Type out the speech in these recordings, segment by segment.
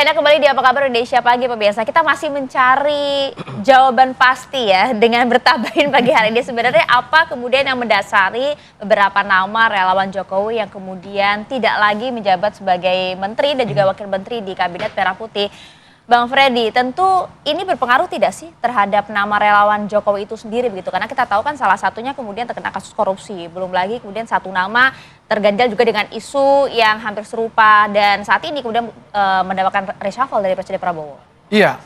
Ya, Anda kembali di Apa Kabar Indonesia Pagi, pemirsa. Kita masih mencari jawaban pasti ya dengan bertabahin pagi hari ini. Sebenarnya apa kemudian yang mendasari beberapa nama relawan Jokowi yang kemudian tidak lagi menjabat sebagai menteri dan juga wakil menteri di Kabinet Merah Putih. Bang Freddy, tentu ini berpengaruh tidak sih terhadap nama relawan Jokowi itu sendiri begitu? Karena kita tahu kan salah satunya kemudian terkena kasus korupsi. Belum lagi kemudian satu nama terganjal juga dengan isu yang hampir serupa dan saat ini kemudian mendapatkan reshuffle dari Presiden Prabowo. Iya,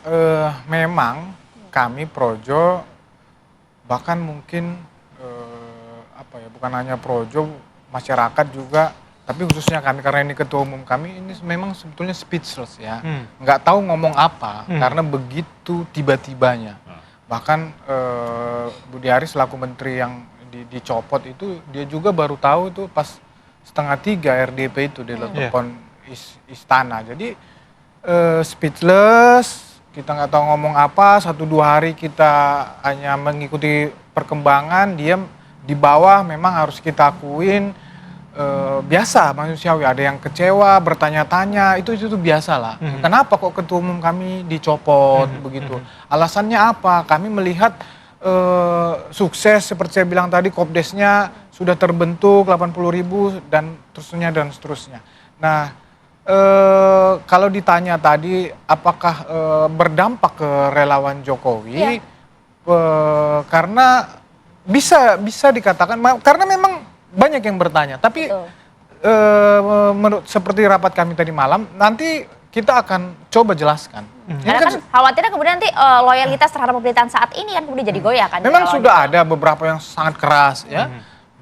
memang kami Projo bahkan mungkin bukan hanya Projo, masyarakat juga, tapi khususnya kami karena ini ketua umum kami ini memang sebetulnya speechless ya, nggak tahu ngomong apa karena begitu tiba-tibanya. Bahkan Budi Ari selaku menteri yang dicopot itu dia juga baru tahu itu pas 2:30 RDP itu di telepon istana. Jadi speechless, kita nggak tahu ngomong apa. 1-2 hari kita hanya mengikuti perkembangan. Dia di bawah memang harus kita akuin biasa manusiawi. Ada yang kecewa, bertanya-tanya, itu biasa lah. Kenapa kok ketua umum kami dicopot begitu? Alasannya apa? Kami melihat sukses seperti saya bilang tadi, Kopdesnya sudah terbentuk 80.000 dan seterusnya. Nah, kalau ditanya tadi apakah berdampak ke relawan Jokowi, karena bisa dikatakan karena memang banyak yang bertanya. Tapi menurut seperti rapat kami tadi malam, nanti kita akan coba jelaskan. Karena kan khawatirnya kemudian nanti loyalitas terhadap pemerintahan saat ini kan kemudian jadi goyah kan. Memang sudah ada beberapa yang sangat keras ya,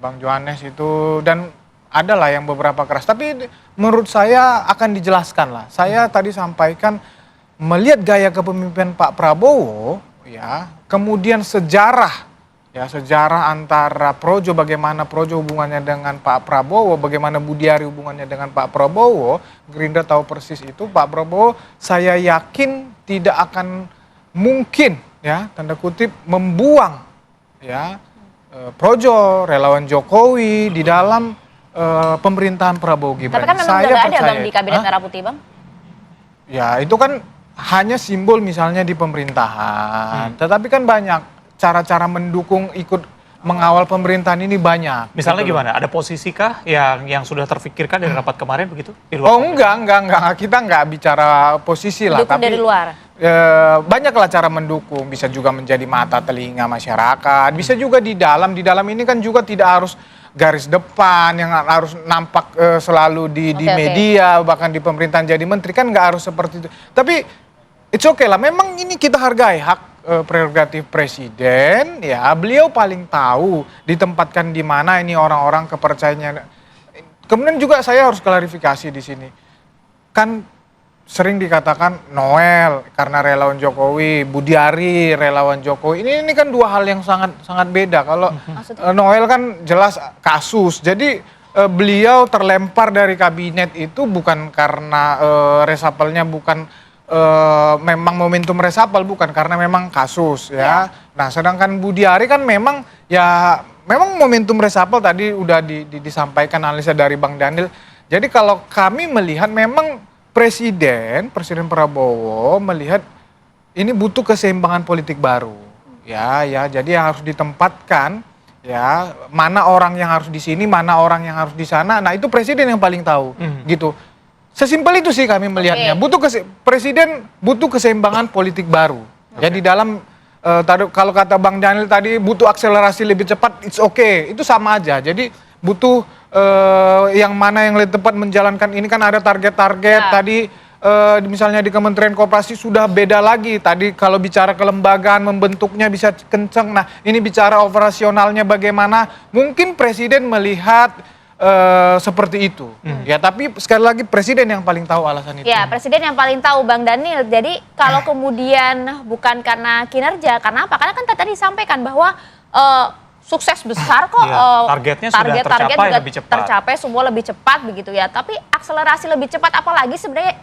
Bang Johannes itu, dan ada lah yang beberapa keras. Tapi menurut saya akan dijelaskan lah. Saya tadi sampaikan melihat gaya kepemimpinan Pak Prabowo ya, kemudian sejarah antara Projo, bagaimana Projo hubungannya dengan Pak Prabowo, bagaimana Budi Ari hubungannya dengan Pak Prabowo. Gerindra tahu persis itu. Pak Prabowo saya yakin tidak akan mungkin ya, tanda kutip, membuang ya Projo, relawan Jokowi di dalam pemerintahan Prabowo Gibran. Tapi kan memang sudah ada Bang di Kabinet Merah Putih, Bang. Ya, itu kan hanya simbol misalnya di pemerintahan. Tetapi kan banyak cara-cara mendukung ikut mengawal pemerintahan ini banyak. Misalnya gitu. Gimana? Ada posisikah yang sudah terfikirkan dari rapat kemarin begitu? Di luar enggak. Kita enggak bicara posisi lah. Mendukung dari luar. Banyaklah cara mendukung. Bisa juga menjadi mata telinga masyarakat. Bisa juga di dalam. Di dalam ini kan juga tidak harus garis depan yang harus nampak selalu di media, bahkan di pemerintahan jadi menteri kan nggak harus seperti itu. Tapi it's okay lah. Memang ini kita hargai hak prerogatif presiden, ya beliau paling tahu ditempatkan di mana ini orang-orang kepercayaannya. Kemudian juga saya harus klarifikasi di sini, kan sering dikatakan Noel karena relawan Jokowi, Budi Ari relawan Jokowi. Ini kan dua hal yang sangat beda. Kalau Noel kan jelas kasus, jadi beliau terlempar dari kabinet itu bukan karena reshuffle-nya bukan memang momentum reshuffle, bukan karena memang kasus ya. Nah, sedangkan Budi Ari kan memang momentum reshuffle tadi udah disampaikan analisa dari Bang Daniel. Jadi kalau kami melihat memang Presiden Prabowo melihat ini butuh keseimbangan politik baru. Ya, jadi yang harus ditempatkan ya, mana orang yang harus di sini, mana orang yang harus di sana. Nah, itu presiden yang paling tahu gitu. Sesimpel itu sih kami melihatnya. Presiden butuh keseimbangan politik baru. Jadi dalam kalau kata Bang Daniel tadi butuh akselerasi lebih cepat, it's okay. Itu sama aja. Jadi butuh yang mana yang lebih tepat menjalankan ini, kan ada target-target tadi misalnya di Kementerian Koperasi sudah beda lagi. Tadi kalau bicara kelembagaan membentuknya bisa kenceng. Nah, ini bicara operasionalnya bagaimana? Mungkin presiden melihat seperti itu. Ya, tapi sekali lagi presiden yang paling tahu alasan itu. Ya, presiden yang paling tahu, Bang Daniel. Jadi kalau kemudian bukan karena kinerja, karena apa? Karena kan tadi disampaikan bahwa sukses besar kok. Targetnya sudah tercapai juga lebih cepat. Tercapai semua lebih cepat begitu ya. Tapi akselerasi lebih cepat apalagi sebenarnya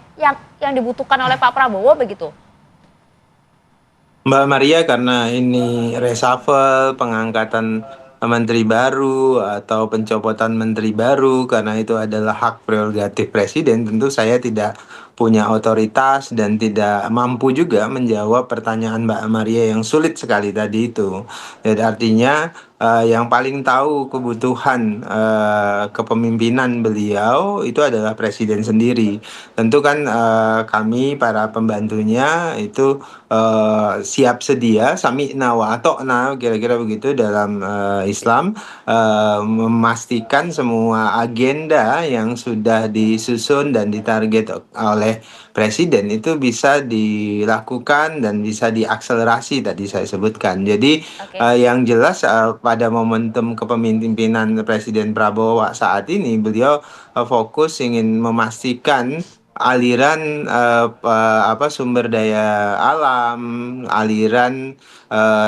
yang dibutuhkan oleh Pak Prabowo begitu. Mbak Maria, karena ini reshuffle, pengangkatan menteri baru atau pencopotan menteri baru, karena itu adalah hak prerogatif presiden. Tentu saya tidak punya otoritas dan tidak mampu juga menjawab pertanyaan Mbak Maria yang sulit sekali tadi itu. Jadi artinya yang paling tahu kebutuhan kepemimpinan beliau itu adalah presiden sendiri. Tentu kan kami para pembantunya itu siap sedia, sami'na wa atokna, kira-kira begitu dalam Islam, memastikan semua agenda yang sudah disusun dan ditarget oleh presiden itu bisa dilakukan dan bisa diakselerasi tadi saya sebutkan. Jadi Oke. yang jelas pada momentum kepemimpinan Presiden Prabowo saat ini, beliau fokus ingin memastikan aliran sumber daya alam, aliran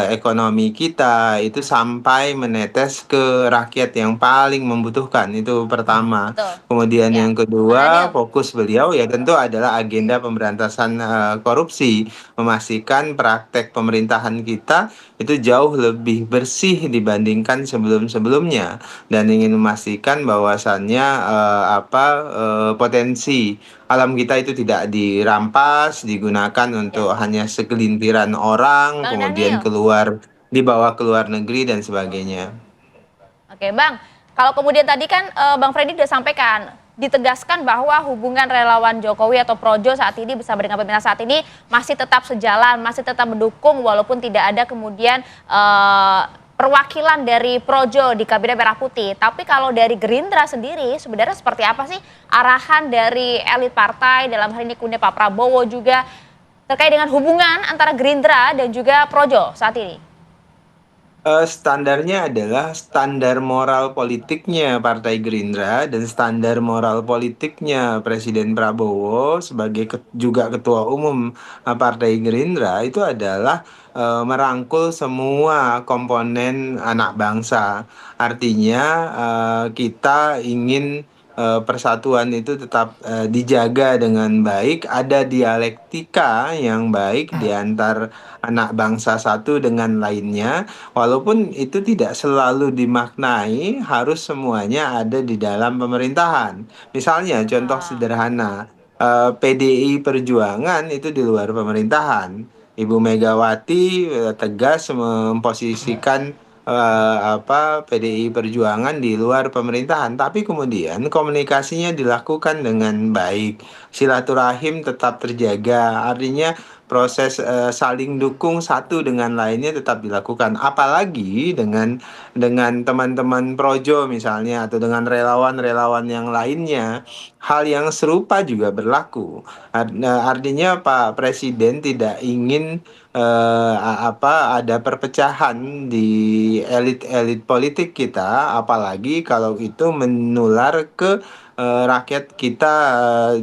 ekonomi kita itu sampai menetes ke rakyat yang paling membutuhkan. Itu pertama. Betul. Kemudian Ya. yang Bang kedua, Daniel. fokus beliau ya tentu adalah agenda pemberantasan korupsi, memastikan praktek pemerintahan kita itu jauh lebih bersih dibandingkan sebelum-sebelumnya, dan ingin memastikan bahwasannya potensi alam kita itu tidak dirampas, digunakan Ya. untuk hanya segelintiran orang, Bang kemudian Daniel. dibawa ke luar negeri dan sebagainya. Oke, Bang. Kalau kemudian tadi kan Bang Freddy sudah sampaikan, ditegaskan bahwa hubungan relawan Jokowi atau Projo saat ini bersama dengan pemerintah saat ini masih tetap sejalan, masih tetap mendukung walaupun tidak ada kemudian perwakilan dari Projo di Kabinet Merah Putih. Tapi kalau dari Gerindra sendiri sebenarnya seperti apa sih arahan dari elit partai, dalam hal ini kemudian Pak Prabowo juga terkait dengan hubungan antara Gerindra dan juga Projo saat ini? Standarnya adalah standar moral politiknya Partai Gerindra dan standar moral politiknya Presiden Prabowo sebagai juga Ketua Umum Partai Gerindra itu adalah merangkul semua komponen anak bangsa. Artinya kita ingin persatuan itu tetap dijaga dengan baik, ada dialektika yang baik di antar anak bangsa satu dengan lainnya. Walaupun itu tidak selalu dimaknai harus semuanya ada di dalam pemerintahan. Misalnya contoh Ah, sederhana, PDI Perjuangan itu di luar pemerintahan. Ibu Megawati tegas memposisikan PDI Perjuangan di luar pemerintahan, tapi kemudian komunikasinya dilakukan dengan baik, silaturahim tetap terjaga, artinya proses saling dukung satu dengan lainnya tetap dilakukan. Apalagi dengan teman-teman projo misalnya atau dengan relawan-relawan yang lainnya, hal yang serupa juga berlaku. Artinya Pak Presiden tidak ingin ada perpecahan di elit-elit politik kita, apalagi kalau itu menular ke rakyat kita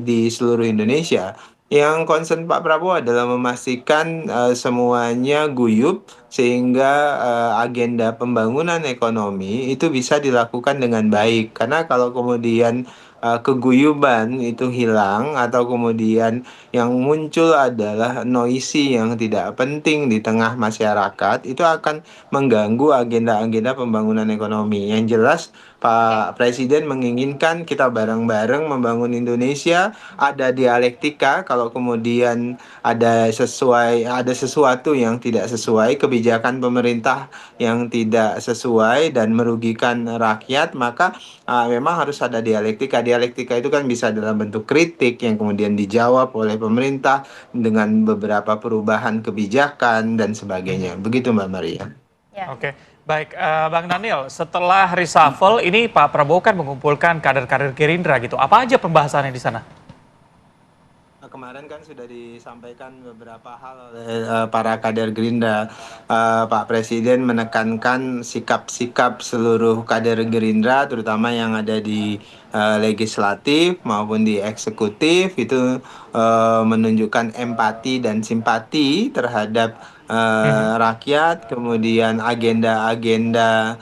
di seluruh Indonesia. Yang concern Pak Prabowo adalah memastikan semuanya guyup sehingga agenda pembangunan ekonomi itu bisa dilakukan dengan baik. Karena kalau kemudian keguyuban itu hilang atau kemudian yang muncul adalah noisy yang tidak penting di tengah masyarakat, itu akan mengganggu agenda-agenda pembangunan ekonomi. Yang jelas oke. Pak Presiden menginginkan kita bareng-bareng membangun Indonesia, ada dialektika. Kalau kemudian ada sesuatu yang tidak sesuai, kebijakan pemerintah yang tidak sesuai dan merugikan rakyat, maka memang harus ada dialektika. Dialektika itu kan bisa dalam bentuk kritik yang kemudian dijawab oleh pemerintah dengan beberapa perubahan kebijakan dan sebagainya. Begitu Mbak Maria. Ya. Oke, baik, Bang Daniel, setelah reshuffle ini Pak Prabowo kan mengumpulkan kader-kader Gerindra gitu. Apa aja pembahasannya di sana? Kemarin kan sudah disampaikan beberapa hal oleh para kader Gerindra. Pak Presiden menekankan sikap-sikap seluruh kader Gerindra, terutama yang ada di legislatif maupun di eksekutif, itu menunjukkan empati dan simpati terhadap rakyat, kemudian agenda-agenda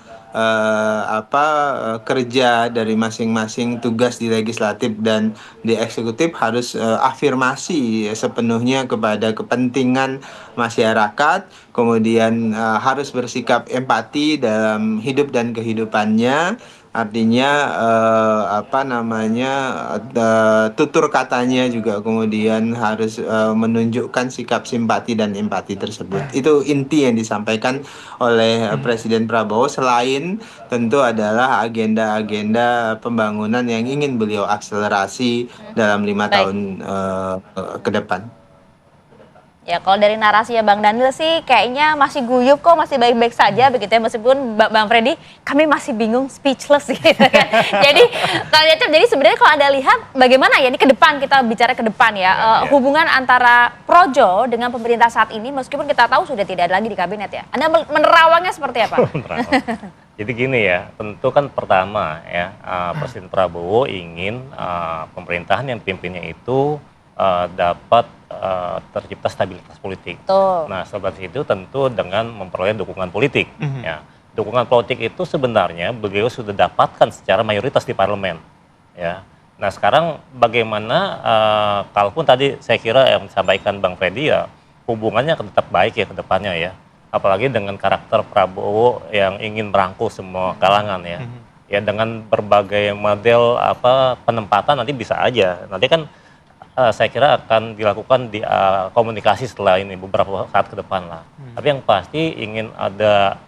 kerja dari masing-masing tugas di legislatif dan di eksekutif harus afirmasi sepenuhnya kepada kepentingan masyarakat, kemudian harus bersikap empati dalam hidup dan kehidupannya. Artinya tutur katanya juga kemudian harus menunjukkan sikap simpati dan empati tersebut. Itu inti yang disampaikan oleh Presiden Prabowo, selain tentu adalah agenda-agenda pembangunan yang ingin beliau akselerasi dalam 5 Baik. tahun ke depan. Ya kalau dari narasi ya Bang Daniel sih kayaknya masih guyup kok, masih baik-baik saja begitu ya, meskipun Bang Freddy kami masih bingung, speechless gitu kan. Jadi Kang Cecep, jadi sebenarnya kalau Anda lihat bagaimana ya ini ke depan, kita bicara ke depan ya, hubungan antara Projo dengan pemerintah saat ini meskipun kita tahu sudah tidak ada lagi di kabinet ya. Anda menerawangnya seperti apa? Jadi gini ya, tentu kan pertama ya Presiden Prabowo ingin pemerintahan yang dipimpinnya itu dapat tercipta stabilitas politik. Betul. Nah, stabilitas itu tentu dengan memperoleh dukungan politik. Ya, dukungan politik itu sebenarnya beliau sudah dapatkan secara mayoritas di parlemen. Ya, nah sekarang bagaimana? Kalaupun tadi saya kira yang disampaikan Bang Freddy ya hubungannya akan tetap baik ya ke depannya ya. Apalagi dengan karakter Prabowo yang ingin merangkul semua kalangan ya. Ya dengan berbagai model penempatan nanti bisa aja. Nanti kan saya kira akan dilakukan di komunikasi setelah ini beberapa saat ke depan lah. Tapi yang pasti ingin ada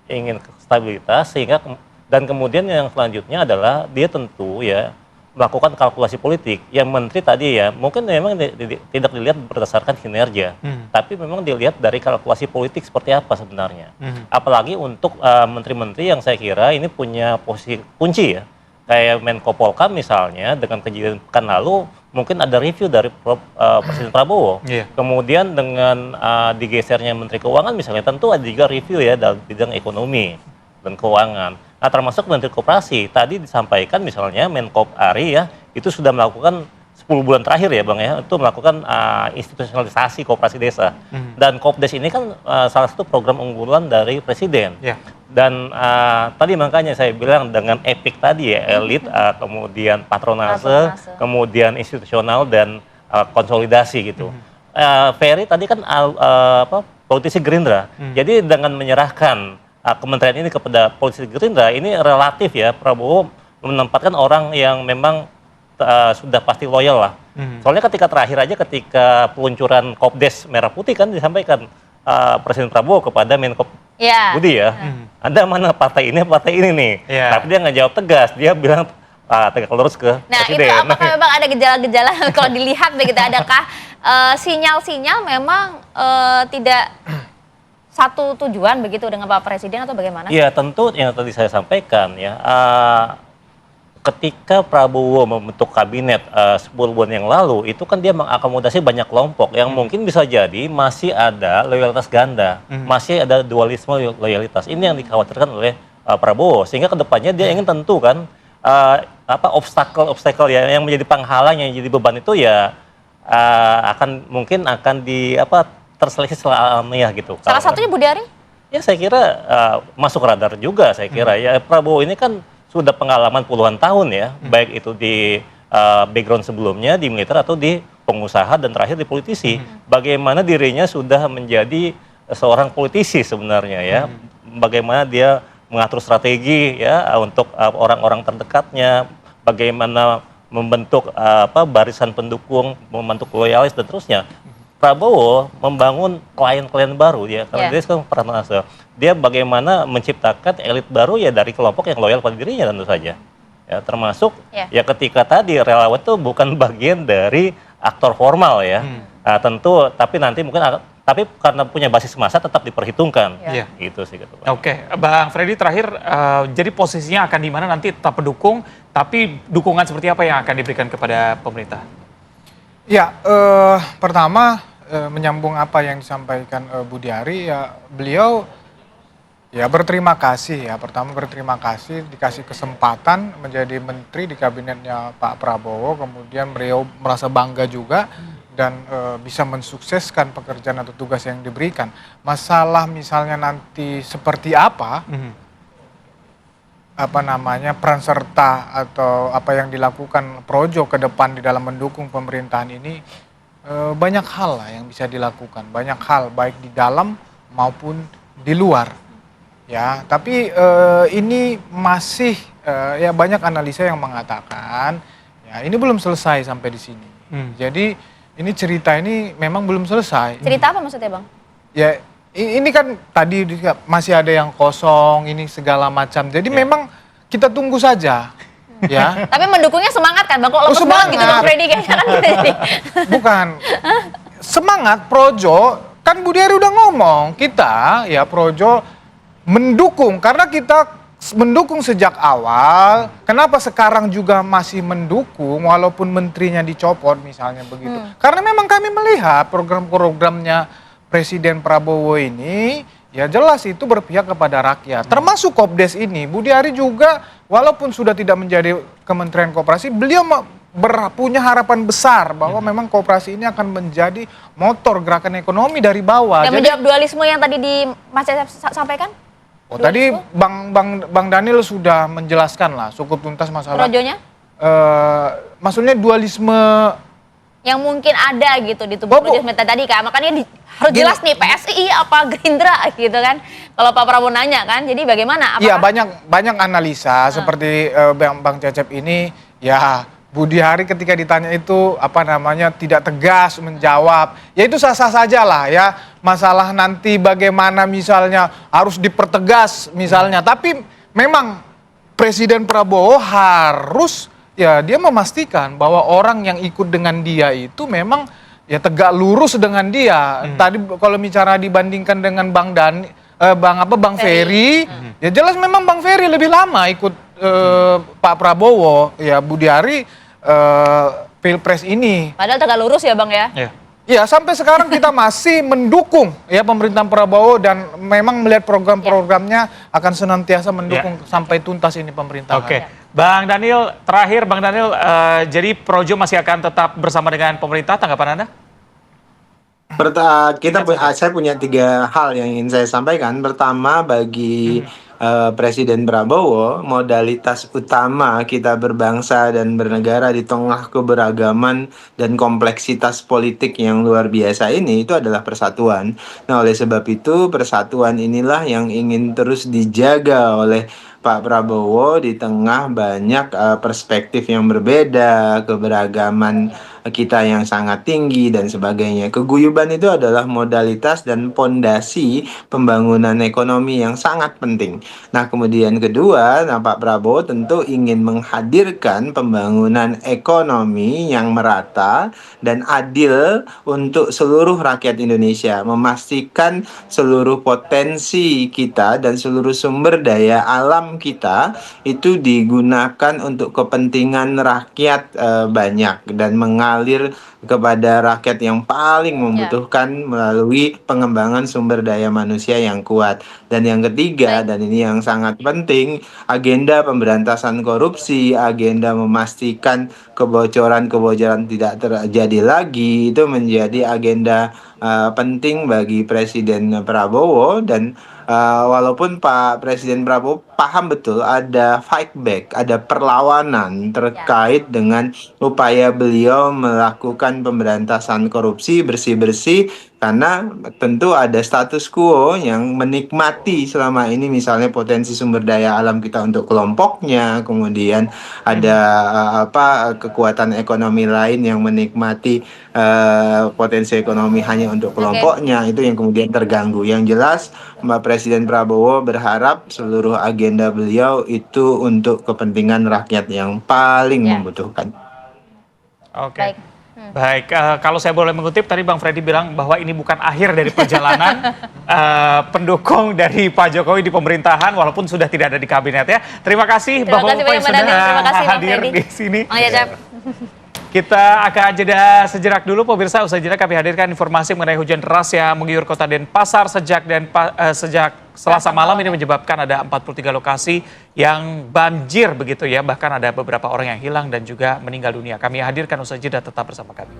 ingin stabilitas sehingga dan kemudian yang selanjutnya adalah dia tentu ya melakukan kalkulasi politik. Yang menteri tadi ya mungkin memang tidak dilihat berdasarkan kinerja, tapi memang dilihat dari kalkulasi politik seperti apa sebenarnya. Apalagi untuk menteri-menteri yang saya kira ini punya posisi kunci ya. Kayak Menko Polkam misalnya dengan kejadian pekan lalu mungkin ada review dari Presiden Prabowo. Kemudian dengan digesernya Menteri Keuangan misalnya tentu ada juga review ya dalam bidang ekonomi dan keuangan. Nah termasuk Menteri Koperasi tadi disampaikan misalnya Menko Ari ya itu sudah melakukan 10 bulan terakhir ya Bang ya, itu melakukan institusionalisasi koperasi desa. Dan Kopdes ini kan salah satu program unggulan dari Presiden. Dan tadi makanya saya bilang dengan epic tadi ya, elit, kemudian patronase, kemudian institusional dan konsolidasi gitu. Ferry tadi kan politisi Gerindra. Jadi dengan menyerahkan kementerian ini kepada politisi Gerindra, ini relatif ya Prabowo menempatkan orang yang memang sudah pasti loyal lah. Soalnya ketika peluncuran Kopdes Merah Putih kan disampaikan Presiden Prabowo kepada Menko Budi ya. Anda mana partai ini nih. Tapi dia nggak jawab tegas, dia bilang tegak lurus ke Presiden. Nah itu apakah memang ada gejala-gejala kalau dilihat begitu, adakah sinyal-sinyal memang tidak satu tujuan begitu dengan Pak Presiden atau bagaimana? Iya tentu yang tadi saya sampaikan ya. Ketika Prabowo membentuk kabinet 10 bulan yang lalu, itu kan dia mengakomodasi banyak kelompok yang mungkin bisa jadi masih ada loyalitas ganda, masih ada dualisme loyalitas. Ini yang dikhawatirkan oleh Prabowo, sehingga kedepannya dia ingin tentu kan obstacle ya yang menjadi penghalang, yang jadi beban itu ya mungkin akan terseleksi secara alamiah gitu. Salah satunya Budi Ari? Ya saya kira masuk radar juga saya kira ya. Prabowo ini kan sudah pengalaman puluhan tahun ya, baik itu di background sebelumnya di militer atau di pengusaha dan terakhir di politisi. Bagaimana dirinya sudah menjadi seorang politisi sebenarnya ya. Bagaimana dia mengatur strategi ya untuk orang-orang terdekatnya, bagaimana membentuk barisan pendukung, membentuk loyalis dan terusnya. Prabowo membangun klien-klien baru ya, karena dia sekarang patronase. Dia bagaimana menciptakan elit baru ya dari kelompok yang loyal pada dirinya tentu saja. Ya, termasuk ya ketika tadi relawan itu bukan bagian dari aktor formal ya. Tentu tapi nanti mungkin tapi karena punya basis massa tetap diperhitungkan. Gitu sih gitu. Oke, Bang Freddy terakhir jadi posisinya akan di mana nanti tetap pendukung, tapi dukungan seperti apa yang akan diberikan kepada pemerintah? Ya, pertama menyambung apa yang disampaikan Budi Ari ya, beliau ya berterima kasih ya. Pertama berterima kasih dikasih kesempatan menjadi menteri di kabinetnya Pak Prabowo, kemudian beliau merasa bangga juga dan bisa mensukseskan pekerjaan atau tugas yang diberikan. Masalah misalnya nanti seperti apa namanya peran serta atau apa yang dilakukan Projo ke depan di dalam mendukung pemerintahan ini, banyak hal lah yang bisa dilakukan, banyak hal baik di dalam maupun di luar. Ya, tapi ini masih ya banyak analisa yang mengatakan ya ini belum selesai sampai di sini. Jadi ini cerita ini memang belum selesai. Cerita apa maksudnya, Bang? Ya ini kan tadi masih ada yang kosong, ini segala macam. Jadi memang kita tunggu saja. Ya. Tapi mendukungnya semangat kan, Bang? Kok lemes banget gitu Bang Freddy kayaknya kan gitu. Bukan. Semangat Projo, kan Budi Ari udah ngomong, kita ya Projo mendukung karena kita mendukung sejak awal. Kenapa sekarang juga masih mendukung walaupun menterinya dicopot misalnya begitu? Karena memang kami melihat program-programnya Presiden Prabowo ini ya jelas itu berpihak kepada rakyat. Termasuk Kopdes ini, Budi Ari juga walaupun sudah tidak menjadi Kementerian Koperasi, beliau punya harapan besar bahwa memang koperasi ini akan menjadi motor gerakan ekonomi dari bawah. Dan menjawab dualisme yang tadi Mas Cecep sampaikan? Oh, tadi Bang Daniel sudah menjelaskan lah cukup tuntas masalah. Projonya? Maksudnya dualisme Yang mungkin ada gitu di tubuh Projo tadi kan, makanya harus jelas nih PSI apa Gerindra gitu kan. Kalau Pak Prabowo nanya kan, jadi bagaimana? Iya banyak analisa seperti Bang Cecep ini ya. Budi Ari ketika ditanya itu tidak tegas menjawab, ya itu sah-sah saja lah ya. Masalah nanti bagaimana misalnya harus dipertegas misalnya, tapi memang Presiden Prabowo harus ya dia memastikan bahwa orang yang ikut dengan dia itu memang ya tegak lurus dengan dia. Tadi kalau bicara dibandingkan dengan Bang Ferry, ya jelas memang Bang Ferry lebih lama ikut Pak Prabowo, ya Budi Ari Pilpres ini. Padahal tegak lurus ya Bang ya? Iya, sampai sekarang kita masih mendukung ya pemerintahan Prabowo dan memang melihat program-programnya akan senantiasa mendukung sampai tuntas ini pemerintahan. Oke, Bang Daniel, terakhir Bang Daniel, jadi Projo masih akan tetap bersama dengan pemerintah, tanggapan Anda? Saya punya 3 hal yang ingin saya sampaikan. Pertama, bagi Presiden Prabowo, modalitas utama kita berbangsa dan bernegara di tengah keberagaman dan kompleksitas politik yang luar biasa ini itu adalah persatuan. Nah, oleh sebab itu persatuan inilah yang ingin terus dijaga oleh Pak Prabowo di tengah banyak perspektif yang berbeda, keberagaman kita yang sangat tinggi dan sebagainya. Keguyuban itu adalah modalitas dan pondasi pembangunan ekonomi yang sangat penting. Nah, kemudian kedua, Pak Prabowo tentu ingin menghadirkan pembangunan ekonomi yang merata dan adil untuk seluruh rakyat Indonesia, memastikan seluruh potensi kita dan seluruh sumber daya alam kita itu digunakan untuk kepentingan rakyat banyak dan mengalir kepada rakyat yang paling membutuhkan melalui pengembangan sumber daya manusia yang kuat. Dan yang ketiga, dan ini yang sangat penting, agenda pemberantasan korupsi, agenda memastikan kebocoran-kebocoran tidak terjadi lagi, itu menjadi agenda penting bagi Presiden Prabowo. Dan walaupun Pak Presiden Prabowo paham betul ada fight back, ada perlawanan terkait dengan upaya beliau melakukan pemberantasan korupsi bersih-bersih, karena tentu ada status quo yang menikmati selama ini misalnya potensi sumber daya alam kita untuk kelompoknya, kemudian ada kekuatan ekonomi lain yang menikmati potensi ekonomi hanya untuk kelompoknya, itu yang kemudian terganggu. Yang jelas Mbak Presiden Prabowo berharap seluruh agenda beliau itu untuk kepentingan rakyat yang paling membutuhkan. Oke. Baik, kalau saya boleh mengutip tadi Bang Freddy bilang bahwa ini bukan akhir dari perjalanan pendukung dari Pak Jokowi di pemerintahan walaupun sudah tidak ada di kabinet ya. Terima kasih Bapak-Bapak yang sudah hadir di sini. Kita akan jeda sejenak dulu pemirsa, usai jeda kami hadirkan informasi mengenai hujan deras yang mengguyur kota Denpasar sejak Selasa malam ini menyebabkan ada 43 lokasi yang banjir begitu ya, bahkan ada beberapa orang yang hilang dan juga meninggal dunia. Kami hadirkan usai jeda, tetap bersama kami.